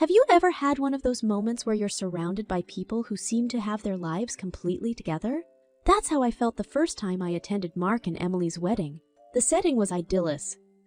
Have you ever had one of those moments where you're surrounded by people who seem to have their lives completely together? That's how I felt the first time I attended Mark and Emily's wedding. The setting was idyllic.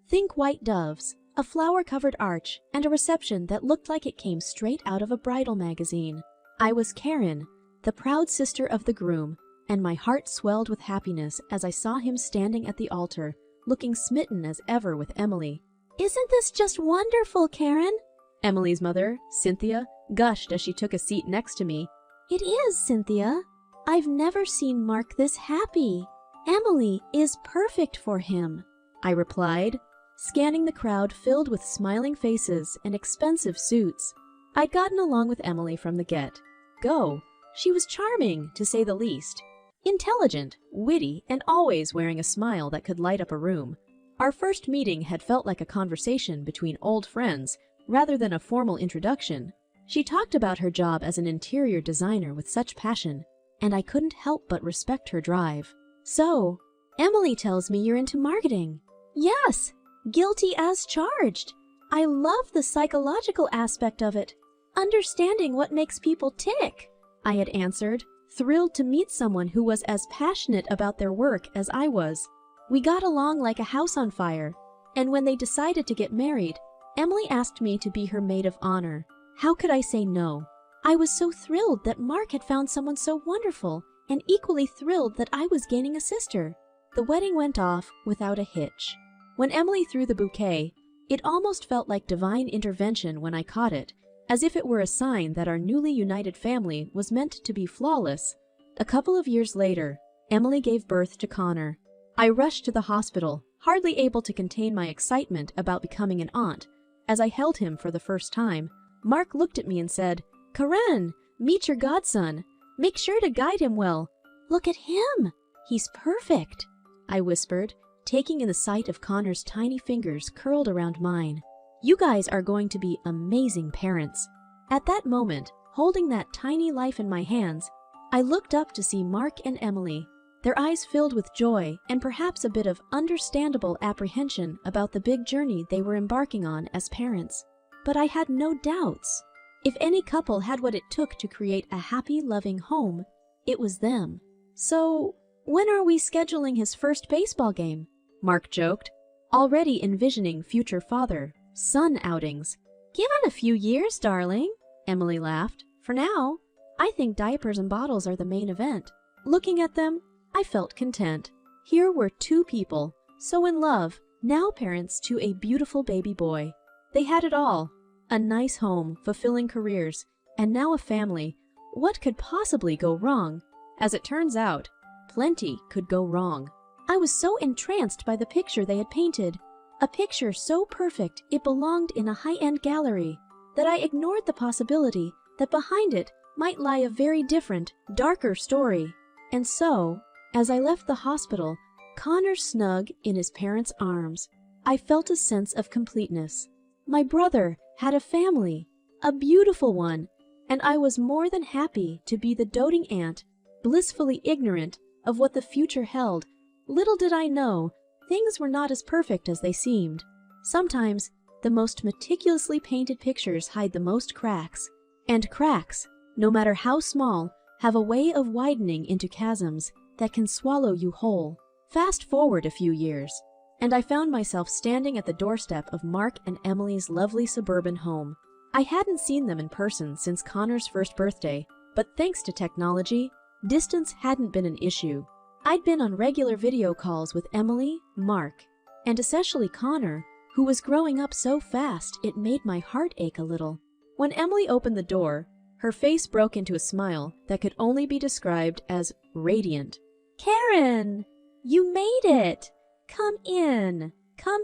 Think white doves, a flower-covered arch, and a reception that looked like it came straight out of a bridal magazine. I was Karen, the proud sister of the groom, and my heart swelled with happiness as I saw him standing at the altar, looking smitten as ever with Emily. "Isn't this just wonderful, Karen?" Emily's mother, Cynthia, gushed as she took a seat next to me. "It is, Cynthia. I've never seen Mark this happy. Emily is perfect for him," I replied, scanning the crowd filled with smiling faces and expensive suits. I'd gotten along with Emily from the get-go. She was charming, to say the least. Intelligent, witty, and always wearing a smile that could light up a room. Our first meeting had felt like a conversation between old friends, rather than a formal introduction. She talked about her job as an interior designer with such passion, and I couldn't help but respect her drive. "So, Emily tells me you're into marketing." "Yes, guilty as charged. I love the psychological aspect of it, understanding what makes people tick," I had answered, thrilled to meet someone who was as passionate about their work as I was. We got along like a house on fire, and when they decided to get married, Emily asked me to be her maid of honor. How could I say no? I was so thrilled that Mark had found someone so wonderful, and equally thrilled that I was gaining a sister. The wedding went off without a hitch. When Emily threw the bouquet, it almost felt like divine intervention when I caught it, as if it were a sign that our newly united family was meant to be flawless. A couple of years later, Emily gave birth to Connor. I rushed to the hospital, hardly able to contain my excitement about becoming an aunt. As I held him for the first time, Mark looked at me and said, "Karen, meet your godson. Make sure to guide him well." "Look at him. He's perfect," I whispered, taking in the sight of Connor's tiny fingers curled around mine. "You guys are going to be amazing parents." At that moment, holding that tiny life in my hands, I looked up to see Mark and Emily, their eyes filled with joy and perhaps a bit of understandable apprehension about the big journey they were embarking on as parents. But I had no doubts. If any couple had what it took to create a happy, loving home, it was them. "So, when are we scheduling his first baseball game?" Mark joked, already envisioning future father-son outings. "Give it a few years, darling," Emily laughed. "For now, I think diapers and bottles are the main event." Looking at them, I felt content. Here were two people, so in love, now parents to a beautiful baby boy. They had it all. A nice home, fulfilling careers, and now a family. What could possibly go wrong? As it turns out, plenty could go wrong. I was so entranced by the picture they had painted, a picture so perfect it belonged in a high-end gallery, that I ignored the possibility that behind it might lie a very different, darker story. And so, as I left the hospital, Connor snug in his parents' arms, I felt a sense of completeness. My brother had a family, a beautiful one, and I was more than happy to be the doting aunt, blissfully ignorant of what the future held. Little did I know, things were not as perfect as they seemed. Sometimes, the most meticulously painted pictures hide the most cracks, and cracks, no matter how small, have a way of widening into chasms that can swallow you whole. Fast forward a few years, and I found myself standing at the doorstep of Mark and Emily's lovely suburban home. I hadn't seen them in person since Connor's first birthday, but thanks to technology, distance hadn't been an issue. I'd been on regular video calls with Emily, Mark, and especially Connor, who was growing up so fast it made my heart ache a little. When Emily opened the door, her face broke into a smile that could only be described as radiant. "Karen, you made it! Come in! Come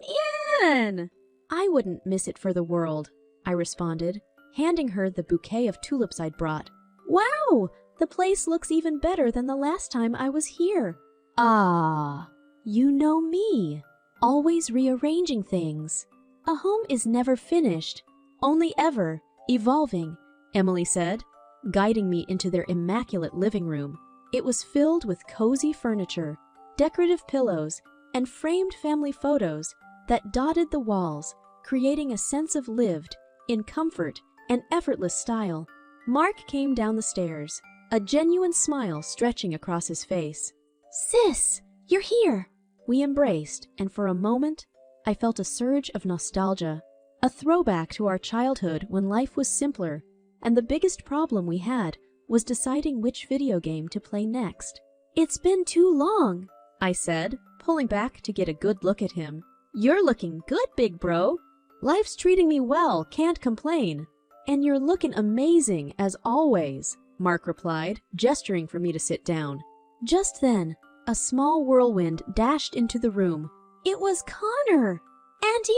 in!" "I wouldn't miss it for the world," I responded, handing her the bouquet of tulips I'd brought. "Wow! The place looks even better than the last time I was here." "Ah, you know me, always rearranging things. A home is never finished, only ever evolving," Emily said, guiding me into their immaculate living room. It was filled with cozy furniture, decorative pillows, and framed family photos that dotted the walls, creating a sense of lived in comfort and effortless style. Mark came down the stairs, a genuine smile stretching across his face. "Sis, you're here!" We embraced, and for a moment, I felt a surge of nostalgia, a throwback to our childhood when life was simpler, and the biggest problem we had was deciding which video game to play next. "It's been too long," I said, pulling back to get a good look at him. "You're looking good, big bro. Life's treating me well, can't complain. And you're looking amazing, as always," Mark replied, gesturing for me to sit down. Just then, a small whirlwind dashed into the room. "It was Connor! Auntie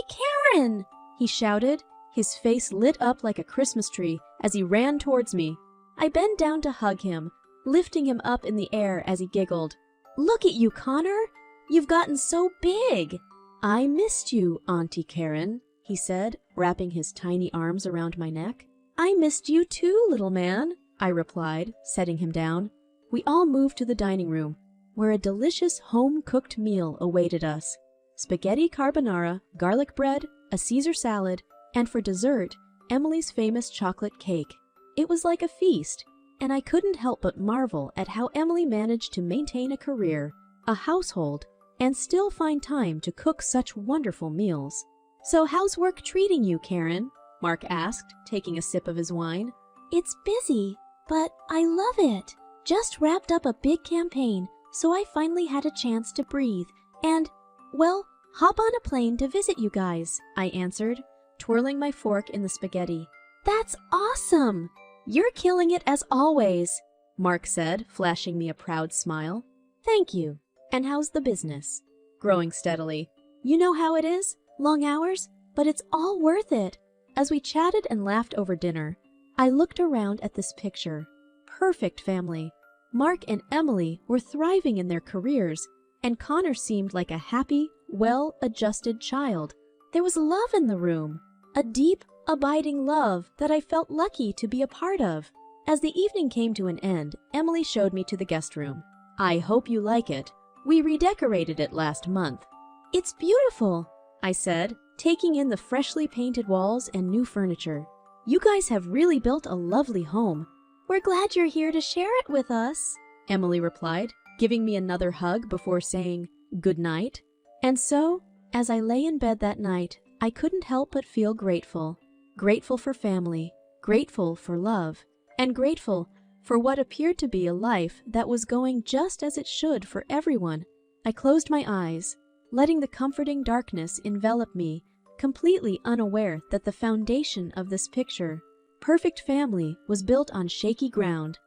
Karen!" he shouted, his face lit up like a Christmas tree as he ran towards me. I bent down to hug him, lifting him up in the air as he giggled. "Look at you, Connor! You've gotten so big!" "I missed you, Auntie Karen," he said, wrapping his tiny arms around my neck. "I missed you too, little man," I replied, setting him down. We all moved to the dining room, where a delicious home-cooked meal awaited us. Spaghetti carbonara, garlic bread, a Caesar salad, and for dessert, Emily's famous chocolate cake. It was like a feast, and I couldn't help but marvel at how Emily managed to maintain a career, a household, and still find time to cook such wonderful meals. "So how's work treating you, Karen?" Mark asked, taking a sip of his wine. "It's busy, but I love it. Just wrapped up a big campaign, so I finally had a chance to breathe and, well, hop on a plane to visit you guys," I answered, twirling my fork in the spaghetti. "That's awesome! You're killing it as always," Mark said, flashing me a proud smile. "Thank you. And how's the business?" "Growing steadily. You know how it is? Long hours, but it's all worth it." As we chatted and laughed over dinner, I looked around at this picture. Perfect family. Mark and Emily were thriving in their careers, and Connor seemed like a happy, well-adjusted child. There was love in the room, a deep, abiding love that I felt lucky to be a part of. As the evening came to an end, Emily showed me to the guest room. "I hope you like it. We redecorated it last month." "It's beautiful," I said, taking in the freshly painted walls and new furniture. "You guys have really built a lovely home." "We're glad you're here to share it with us," Emily replied, giving me another hug before saying good night. And so, as I lay in bed that night, I couldn't help but feel grateful. Grateful for family, grateful for love, and grateful for what appeared to be a life that was going just as it should for everyone. I closed my eyes, letting the comforting darkness envelop me, completely unaware that the foundation of this picture, perfect family, was built on shaky ground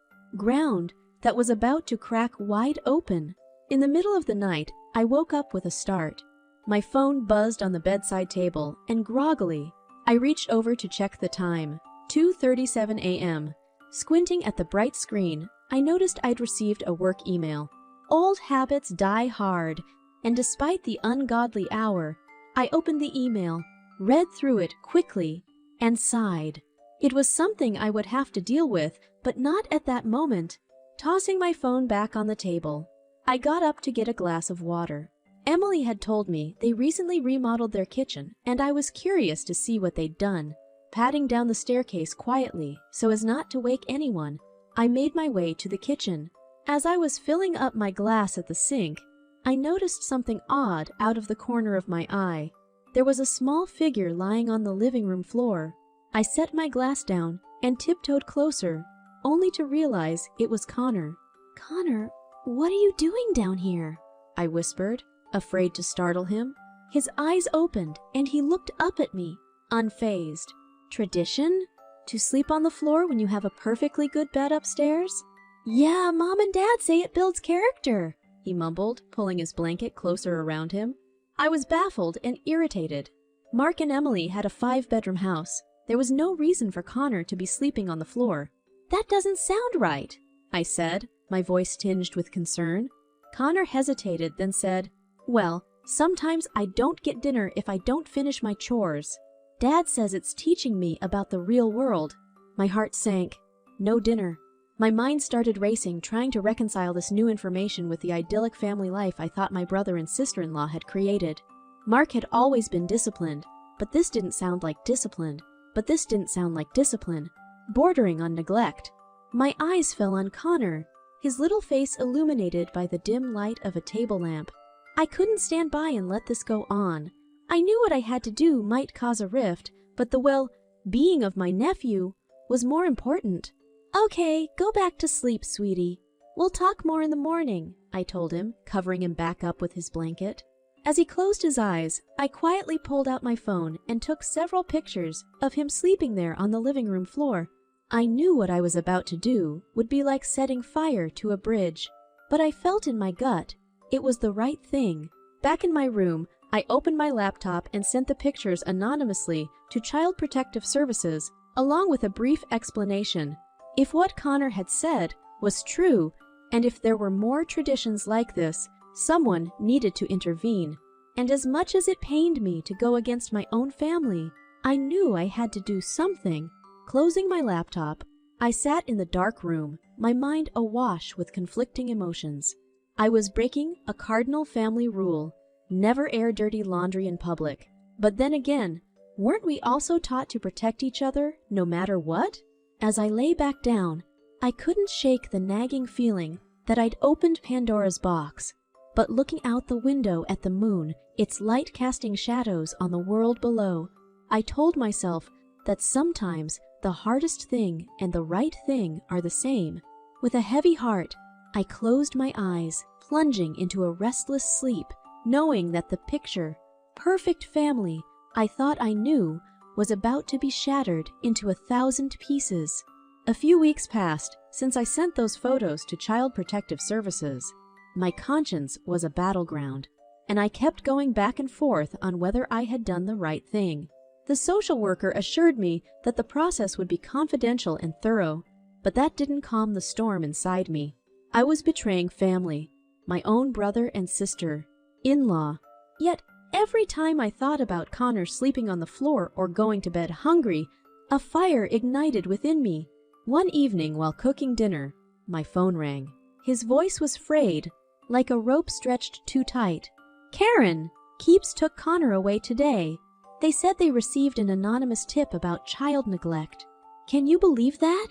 that was about to crack wide open. In the middle of the night, I woke up with a start. My phone buzzed on the bedside table, and groggily, I reached over to check the time. 2:37 a.m. Squinting at the bright screen, I noticed I'd received a work email. Old habits die hard, and despite the ungodly hour, I opened the email, read through it quickly, and sighed. It was something I would have to deal with, but not at that moment. Tossing my phone back on the table, I got up to get a glass of water. Emily had told me they recently remodeled their kitchen, and I was curious to see what they'd done. Padding down the staircase quietly, so as not to wake anyone, I made my way to the kitchen. As I was filling up my glass at the sink, I noticed something odd out of the corner of my eye. There was a small figure lying on the living room floor. I set my glass down and tiptoed closer, only to realize it was Connor. "Connor, what are you doing down here?" I whispered, afraid to startle him. His eyes opened, and he looked up at me, unfazed. "Tradition? To sleep on the floor when you have a perfectly good bed upstairs?" "Yeah, Mom and Dad say it builds character," he mumbled, pulling his blanket closer around him. I was baffled and irritated. Mark and Emily had a 5-bedroom house. There was no reason for Connor to be sleeping on the floor. "That doesn't sound right," I said, my voice tinged with concern. Connor hesitated, then said, "Well, sometimes I don't get dinner if I don't finish my chores. Dad says it's teaching me about the real world." My heart sank. No dinner. My mind started racing, trying to reconcile this new information with the idyllic family life I thought my brother and sister-in-law had created. Mark had always been disciplined, but this didn't sound like discipline, but this didn't sound like discipline, bordering on neglect. My eyes fell on Connor, his little face illuminated by the dim light of a table lamp. I couldn't stand by and let this go on. I knew what I had to do might cause a rift, but the well-being of my nephew was more important. "Okay, go back to sleep, sweetie. We'll talk more in the morning," I told him, covering him back up with his blanket. As he closed his eyes, I quietly pulled out my phone and took several pictures of him sleeping there on the living room floor. I knew what I was about to do would be like setting fire to a bridge, but I felt in my gut it was the right thing. Back in my room, I opened my laptop and sent the pictures anonymously to Child Protective Services, along with a brief explanation. If what Connor had said was true, and if there were more traditions like this, someone needed to intervene. And as much as it pained me to go against my own family, I knew I had to do something. Closing my laptop, I sat in the dark room, my mind awash with conflicting emotions. I was breaking a cardinal family rule: never air dirty laundry in public. But then again, weren't we also taught to protect each other no matter what? As I lay back down, I couldn't shake the nagging feeling that I'd opened Pandora's box. But looking out the window at the moon, its light casting shadows on the world below, I told myself that sometimes the hardest thing and the right thing are the same. With a heavy heart, I closed my eyes, plunging into a restless sleep, knowing that the picture, perfect family, I thought I knew, was about to be shattered into 1,000 pieces. A few weeks passed since I sent those photos to Child Protective Services. My conscience was a battleground, and I kept going back and forth on whether I had done the right thing. The social worker assured me that the process would be confidential and thorough, but that didn't calm the storm inside me. I was betraying family, my own brother and sister, in-law. Yet every time I thought about Connor sleeping on the floor or going to bed hungry, a fire ignited within me. One evening while cooking dinner, my phone rang. His voice was frayed, like a rope stretched too tight. "Karen, Keeps took Connor away today. They said they received an anonymous tip about child neglect. Can you believe that?"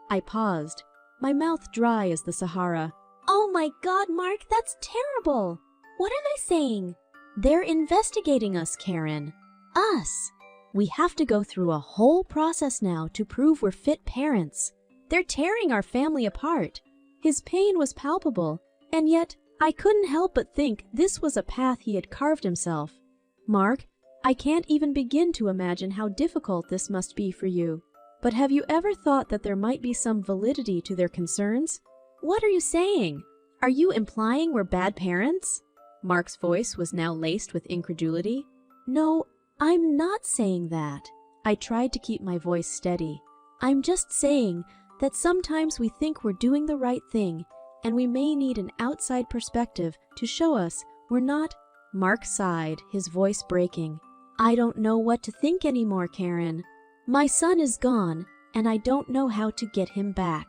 I paused, my mouth dry as the Sahara. "Oh my God, Mark, that's terrible. What are they saying?" "They're investigating us, Karen. Us. We have to go through a whole process now to prove we're fit parents. They're tearing our family apart." His pain was palpable, and yet I couldn't help but think this was a path he had carved himself. "Mark, I can't even begin to imagine how difficult this must be for you. But have you ever thought that there might be some validity to their concerns?" "What are you saying? Are you implying we're bad parents?" Mark's voice was now laced with incredulity. "No, I'm not saying that." I tried to keep my voice steady. "I'm just saying that sometimes we think we're doing the right thing, and we may need an outside perspective to show us we're not." Mark sighed, his voice breaking. "I don't know what to think anymore, Karen. My son is gone, and I don't know how to get him back."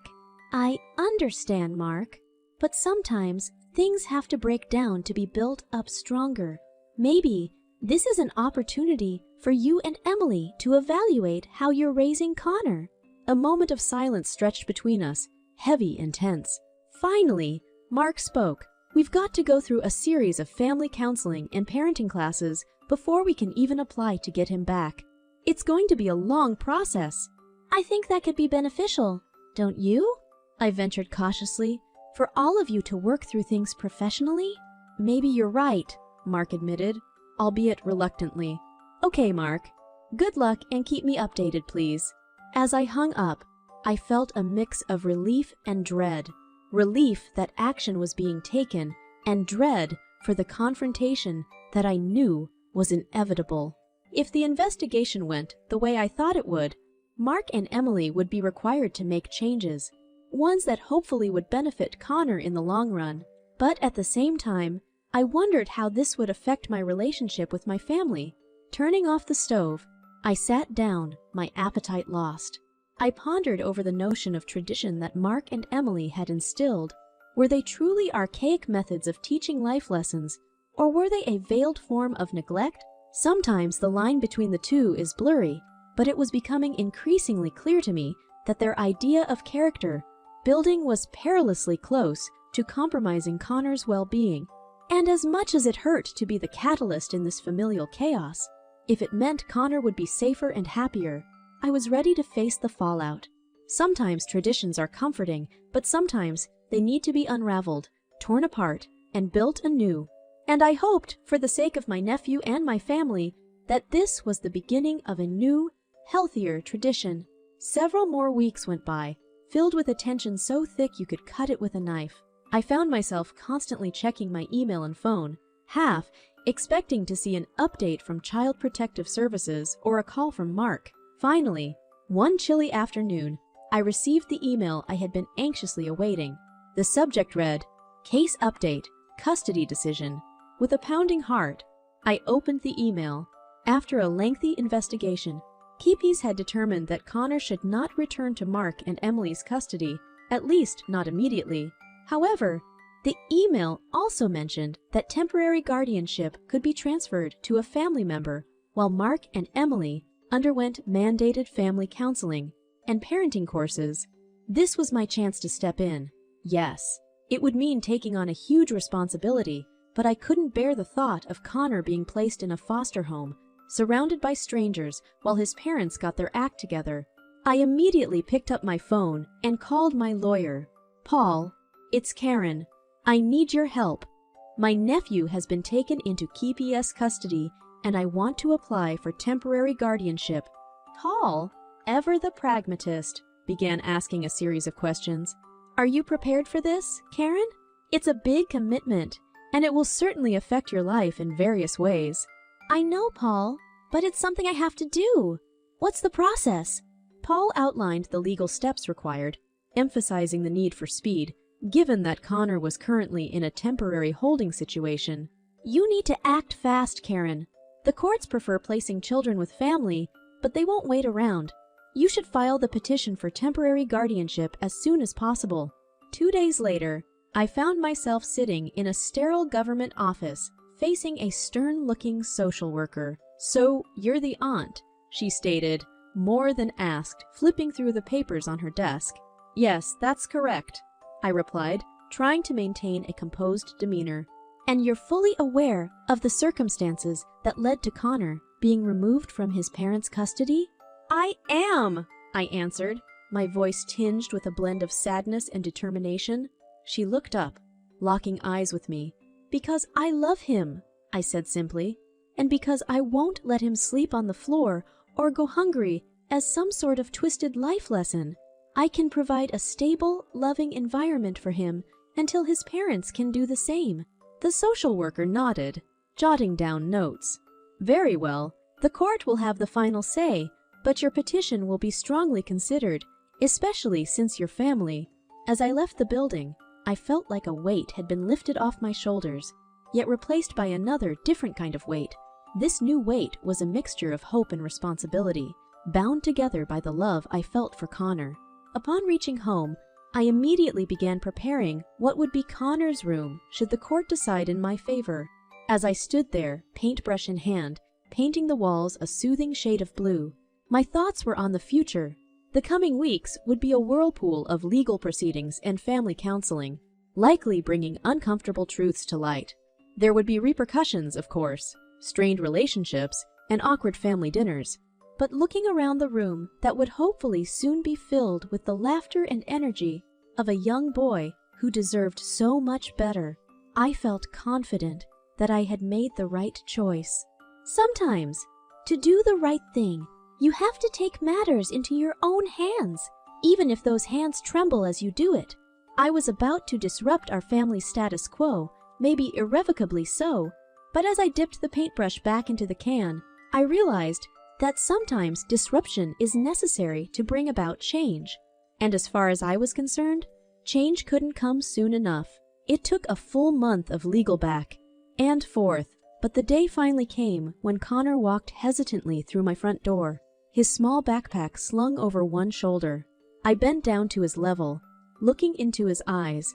"I understand, Mark, but sometimes things have to break down to be built up stronger. Maybe this is an opportunity for you and Emily to evaluate how you're raising Connor." A moment of silence stretched between us, heavy and tense. Finally, Mark spoke. "We've got to go through a series of family counseling and parenting classes before we can even apply to get him back. It's going to be a long process." "I think that could be beneficial, don't you?" I ventured cautiously. "For all of you to work through things professionally?" "Maybe you're right," Mark admitted, albeit reluctantly. "Okay, Mark. Good luck and keep me updated, please." As I hung up, I felt a mix of relief and dread. Relief that action was being taken, and dread for the confrontation that I knew was inevitable. If the investigation went the way I thought it would, Mark and Emily would be required to make changes, ones that hopefully would benefit Connor in the long run. But at the same time, I wondered how this would affect my relationship with my family. Turning off the stove, I sat down, my appetite lost. I pondered over the notion of tradition that Mark and Emily had instilled. Were they truly archaic methods of teaching life lessons, or were they a veiled form of neglect? Sometimes the line between the two is blurry, but it was becoming increasingly clear to me that their idea of character building was perilously close to compromising Connor's well-being. And as much as it hurt to be the catalyst in this familial chaos, if it meant Connor would be safer and happier, I was ready to face the fallout. Sometimes traditions are comforting, but sometimes they need to be unraveled, torn apart, and built anew. And I hoped, for the sake of my nephew and my family, that this was the beginning of a new, healthier tradition. Several more weeks went by, filled with a tension so thick you could cut it with a knife. I found myself constantly checking my email and phone, half expecting to see an update from Child Protective Services or a call from Mark. Finally, one chilly afternoon, I received the email I had been anxiously awaiting. The subject read, "Case Update, Custody Decision." With a pounding heart, I opened the email. After a lengthy investigation, Keepies had determined that Connor should not return to Mark and Emily's custody, at least not immediately. However, the email also mentioned that temporary guardianship could be transferred to a family member while Mark and Emily underwent mandated family counseling and parenting courses. This was my chance to step in. Yes, it would mean taking on a huge responsibility, but I couldn't bear the thought of Connor being placed in a foster home, surrounded by strangers while his parents got their act together. I immediately picked up my phone and called my lawyer. "Paul, it's Karen. I need your help. My nephew has been taken into KPS custody and I want to apply for temporary guardianship." Paul, ever the pragmatist, began asking a series of questions. "Are you prepared for this, Karen? It's a big commitment, and it will certainly affect your life in various ways." "I know, Paul, but it's something I have to do. What's the process?" Paul outlined the legal steps required, emphasizing the need for speed, given that Connor was currently in a temporary holding situation. "You need to act fast, Karen. The courts prefer placing children with family, but they won't wait around. You should file the petition for temporary guardianship as soon as possible." 2 days later, I found myself sitting in a sterile government office, facing a stern-looking social worker. "So, you're the aunt," she stated, more than asked, flipping through the papers on her desk. "Yes, that's correct," I replied, trying to maintain a composed demeanor. "And you're fully aware of the circumstances that led to Connor being removed from his parents' custody?" "I am," I answered, my voice tinged with a blend of sadness and determination. She looked up, locking eyes with me. "Because I love him," I said simply, "and because I won't let him sleep on the floor or go hungry as some sort of twisted life lesson. I can provide a stable, loving environment for him until his parents can do the same." The social worker nodded, jotting down notes. "Very well. The court will have the final say, but your petition will be strongly considered, especially since your family." As I left the building, I felt like a weight had been lifted off my shoulders, yet replaced by another different kind of weight. This new weight was a mixture of hope and responsibility, bound together by the love I felt for Connor. Upon reaching home, I immediately began preparing what would be Connor's room should the court decide in my favor. As I stood there, paintbrush in hand, painting the walls a soothing shade of blue, my thoughts were on the future. The coming weeks would be a whirlpool of legal proceedings and family counseling, likely bringing uncomfortable truths to light. There would be repercussions, of course, strained relationships, and awkward family dinners. But looking around the room that would hopefully soon be filled with the laughter and energy of a young boy who deserved so much better, I felt confident that I had made the right choice. Sometimes, to do the right thing, you have to take matters into your own hands, even if those hands tremble as you do it. I was about to disrupt our family's status quo, maybe irrevocably so, but as I dipped the paintbrush back into the can, I realized that sometimes disruption is necessary to bring about change. And as far as I was concerned, change couldn't come soon enough. It took a full month of legal back and forth, but the day finally came when Connor walked hesitantly through my front door, his small backpack slung over one shoulder. I bent down to his level, looking into his eyes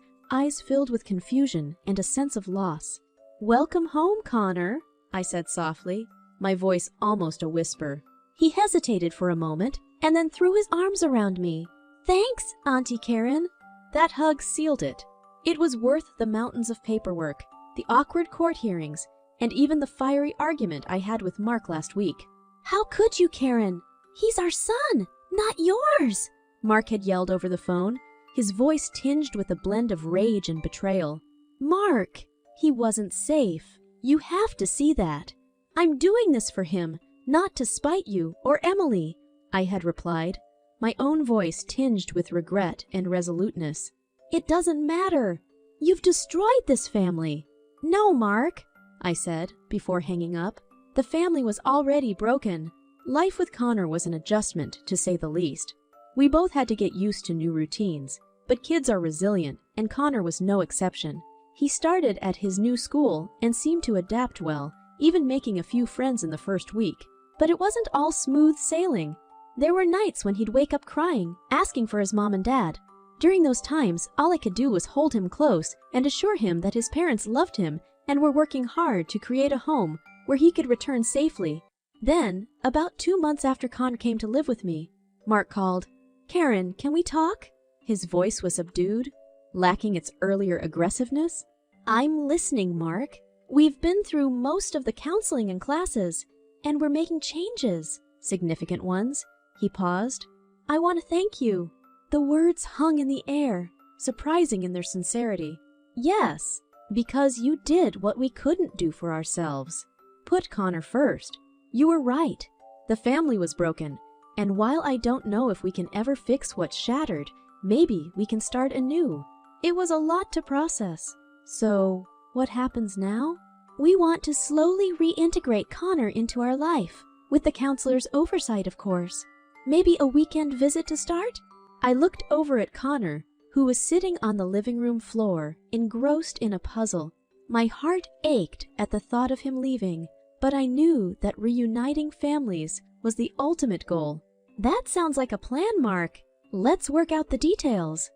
filled with confusion and a sense of loss. "Welcome home, Connor," I said softly, my voice almost a whisper. He hesitated for a moment and then threw his arms around me. "Thanks, Auntie Karen." That hug sealed it. It was worth the mountains of paperwork, the awkward court hearings, and even the fiery argument I had with Mark last week. "How could you, Karen? He's our son, not yours," Mark had yelled over the phone, his voice tinged with a blend of rage and betrayal. "Mark, he wasn't safe. You have to see that. I'm doing this for him, not to spite you or Emily," I had replied, my own voice tinged with regret and resoluteness. "It doesn't matter. You've destroyed this family." "No, Mark," I said before hanging up. The family was already broken. Life with Connor was an adjustment, to say the least. We both had to get used to new routines, but kids are resilient, and Connor was no exception. He started at his new school and seemed to adapt well, even making a few friends in the first week. But it wasn't all smooth sailing. There were nights when he'd wake up crying, asking for his mom and dad. During those times, all I could do was hold him close and assure him that his parents loved him and were working hard to create a home where he could return safely. Then, about 2 months after Connor came to live with me, Mark called. "Karen, can we talk?" His voice was subdued, lacking its earlier aggressiveness. "I'm listening, Mark. We've been through most of the counseling and classes, and we're making changes, significant ones." He paused. "I want to thank you." The words hung in the air, surprising in their sincerity. "Yes, because you did what we couldn't do for ourselves. Put Connor first. You were right. The family was broken, and while I don't know if we can ever fix what's shattered, maybe we can start anew. It was a lot to process. So, what happens now? We want to slowly reintegrate Connor into our life, with the counselor's oversight, of course. Maybe a weekend visit to start?" I looked over at Connor, who was sitting on the living room floor, engrossed in a puzzle. My heart ached at the thought of him leaving, but I knew that reuniting families was the ultimate goal. "That sounds like a plan, Mark. Let's work out the details."